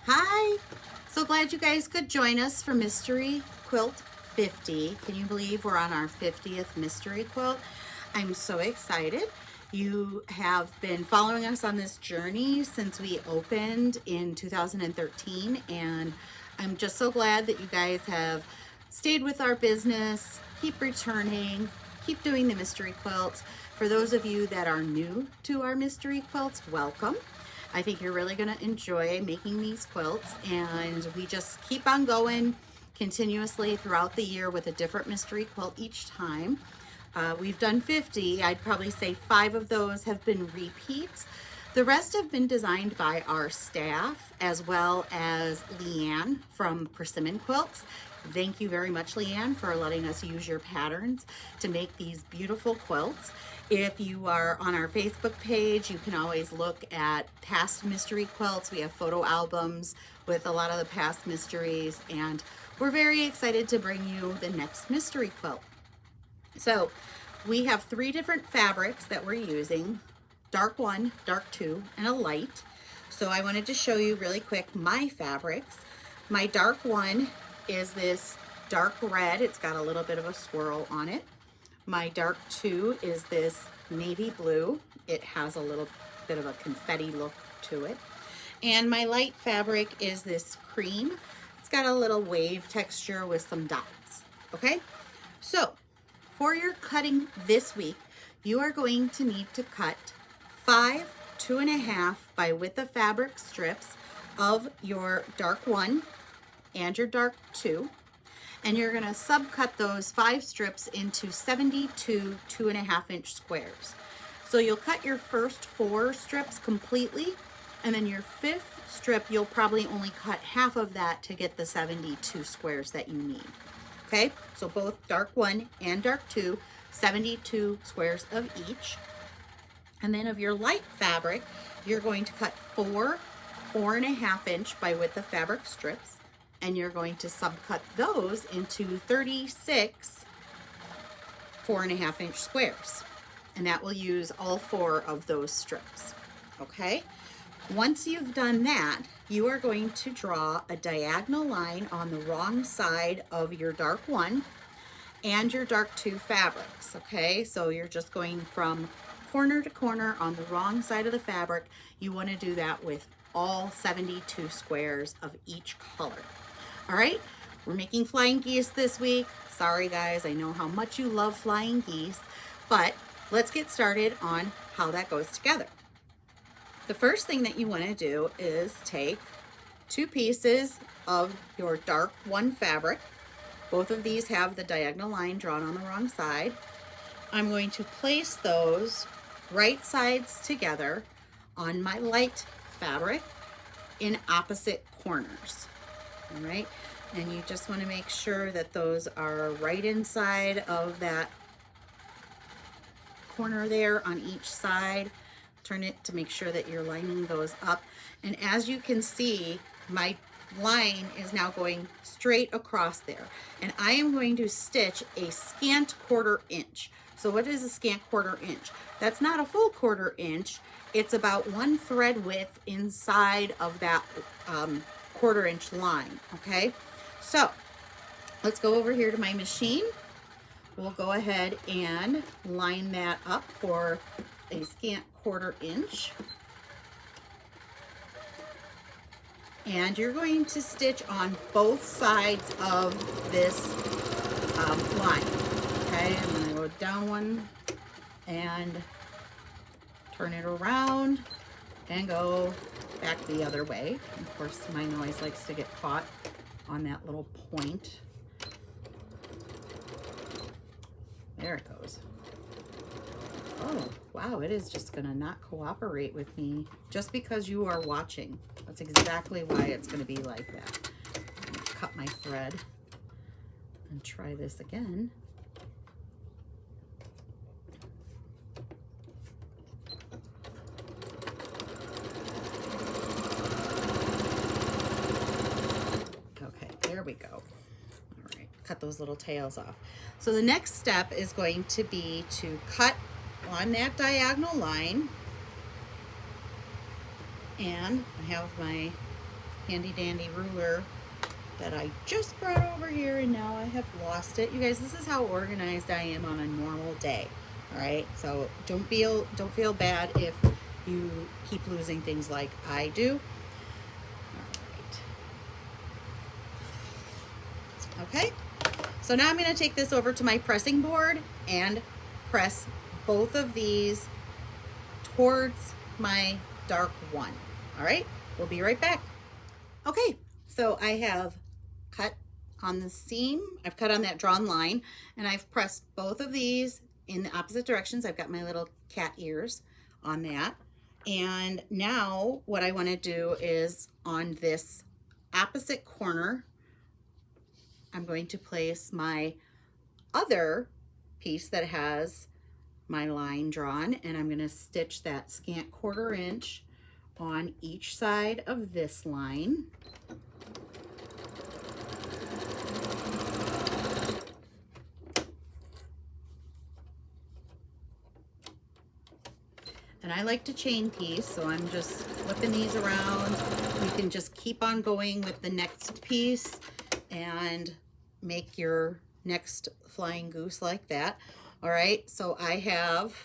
Hi! So glad you guys could join us for Mystery Quilt 50. Can you believe we're on our 50th Mystery Quilt? I'm so excited. You have been following us on this journey since we opened in 2013, and I'm just so glad that you guys have stayed with our business, keep returning, keep doing the mystery quilts. For those of you that are new to our mystery quilts, welcome. I think you're really going to enjoy making these quilts, and we just keep on going continuously throughout the year with a different mystery quilt each time. We've done 50. I'd probably say 5 of those have been repeats. The rest have been designed by our staff as well as Leanne from Persimmon Quilts. Thank you very much, Leanne, for letting us use your patterns to make these beautiful quilts. If you are on our Facebook page, you can always look at past mystery quilts. We have photo albums with a lot of the past mysteries, and we're very excited to bring you the next mystery quilt. So we have 3 different fabrics that we're using: dark 1, dark 2, and a light. So I wanted to show you really quick my fabrics. My dark 1 is this dark red. It's got a little bit of a swirl on it. My dark 2 is this navy blue. It has a little bit of a confetti look to it. And my light fabric is this cream. It's got a little wave texture with some dots. Okay, so for your cutting this week, you are going to need to cut 5 2.5 by width of fabric strips of your dark 1 and your dark 2, and you're going to subcut those 5 strips into 72 2.5-inch squares. So you'll cut your first 4 strips completely, and then your 5th strip you'll probably only cut half of that to get the 72 squares that you need. Okay, so both dark 1 and dark 2, 72 squares of each. And then of your light fabric, you're going to cut 4 4.5-inch by width of fabric strips, and you're going to subcut those into 36 4.5-inch squares. And that will use all 4 of those strips. Okay, once you've done that, you are going to draw a diagonal line on the wrong side of your dark 1 and your dark 2 fabrics. Okay, so you're just going from corner to corner on the wrong side of the fabric. You want to do that with all 72 squares of each color. All right, we're making flying geese this week. Sorry guys, I know how much you love flying geese, but let's get started on how that goes together. The first thing that you want to do is take 2 pieces of your dark 1 fabric. Both of these have the diagonal line drawn on the wrong side. I'm going to place those right sides together on my light fabric in opposite corners. All right, and you just want to make sure that those are right inside of that corner there on each side. Turn it to make sure that you're lining those up. And as you can see, my line is now going straight across there. And I am going to stitch a scant 1/4 inch. So what is a scant 1/4 inch? That's not a full 1/4 inch. It's about 1 thread width inside of that 1/4 inch line, okay? So let's go over here to my machine. We'll go ahead and line that up for a scant 1/4 inch. And you're going to stitch on both sides of this line. Okay, I'm going to go down one and turn it around and go back the other way. Of course, my noise likes to get caught on that little point. There it goes. Oh, wow, it is just gonna not cooperate with me just because you are watching. That's exactly why it's gonna be like that. I'm gonna cut my thread and try this again. Okay, there we go. All right, cut those little tails off. So the next step is going to be to cut on that diagonal line, and I have my handy dandy ruler that I just brought over here, and now I have lost it. You guys, this is how organized I am on a normal day. All right, so don't feel bad if you keep losing things like I do. All right. Okay, so now I'm going to take this over to my pressing board and press both of these towards my dark one. All right, we'll be right back. Okay, so I have cut on the seam, I've cut on that drawn line, and I've pressed both of these in the opposite directions. I've got my little cat ears on that. And now what I want to do is on this opposite corner, I'm going to place my other piece that has my line drawn, and I'm going to stitch that scant 1/4 inch on each side of this line. And I like to chain piece, so I'm just flipping these around. You can just keep on going with the next piece and make your next flying goose like that. All right, so I have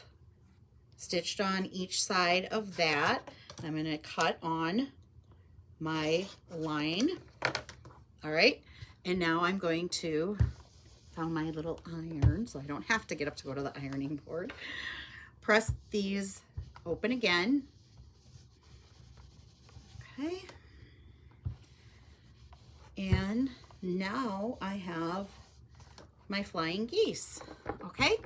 stitched on each side of that. I'm going to cut on my line. All right, and now I'm going to found my little iron, so I don't have to get up to go to the ironing board. Press these open again. Okay. And now I have my flying geese. Okay.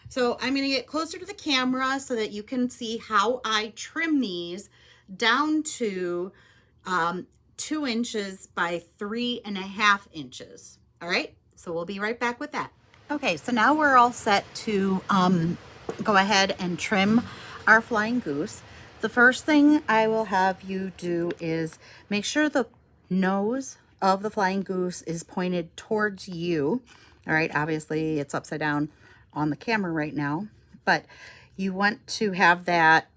So I'm going to get closer to the camera so that you can see how I trim these down to 2 inches by 3.5 inches. All right. So we'll be right back with that. Okay. So now we're all set to go ahead and trim our flying goose. The first thing I will have you do is make sure the nose of the flying goose is pointed towards you. All right, obviously it's upside down on the camera right now, but you want to have that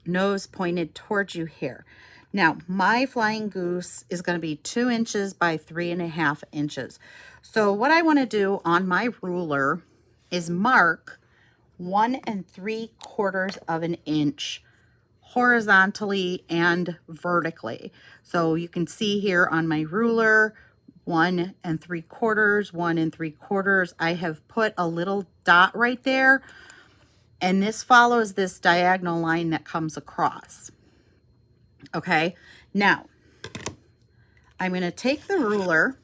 nose pointed towards you here. Now, my flying goose is going to be 2 inches by 3.5 inches. So what I want to do on my ruler is mark 1 3/4 of an inch horizontally and vertically. So you can see here on my ruler, 1 3/4, 1 3/4. I have put a little dot right there, and this follows this diagonal line that comes across. Okay, now I'm going to take the ruler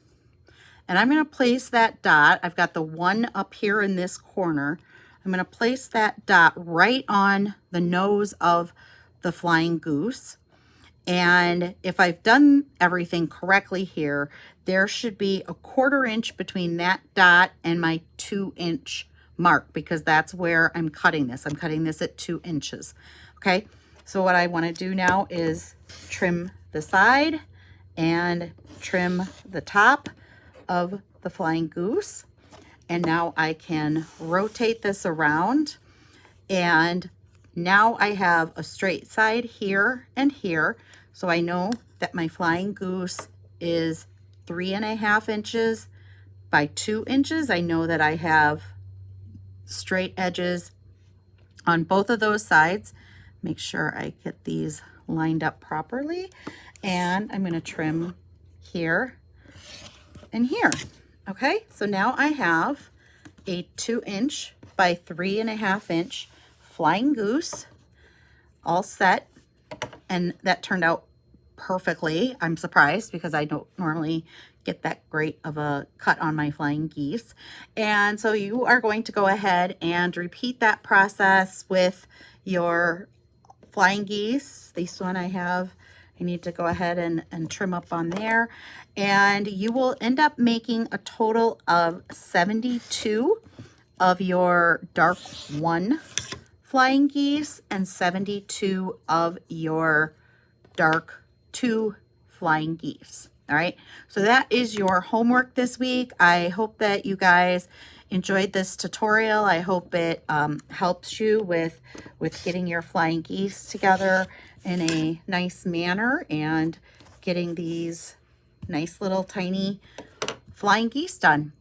and I'm going to place that dot. I've got the 1 up here in this corner. I'm going to place that dot right on the nose of the flying goose. And if I've done everything correctly here, there should be a 1/4 inch between that dot and my 2 inch mark, because that's where I'm cutting this. I'm cutting this at 2 inches. Okay, so what I want to do now is trim the side and trim the top of the flying goose. And now I can rotate this around, and now I have a straight side here and here. So I know that my flying goose is 3.5 inches by 2 inches. I know that I have straight edges on both of those sides. Make sure I get these lined up properly. And I'm going to trim here and here. Okay, so now I have a 2 inch by 3.5 inch flying goose all set, and that turned out perfectly. I'm surprised because I don't normally get that great of a cut on my flying geese. And so you are going to go ahead and repeat that process with your flying geese. This one I need to go ahead and trim up on there, and you will end up making a total of 72 of your dark 1 flying geese and 72 of your dark 2 flying geese. All right, so that is your homework this week. I hope that you guys enjoyed this tutorial. I hope it helps you with getting your flying geese together in a nice manner, and getting these nice little tiny flying geese done.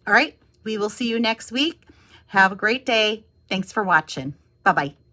All right, we will see you next week. Have a great day. Thanks for watching. Bye-bye.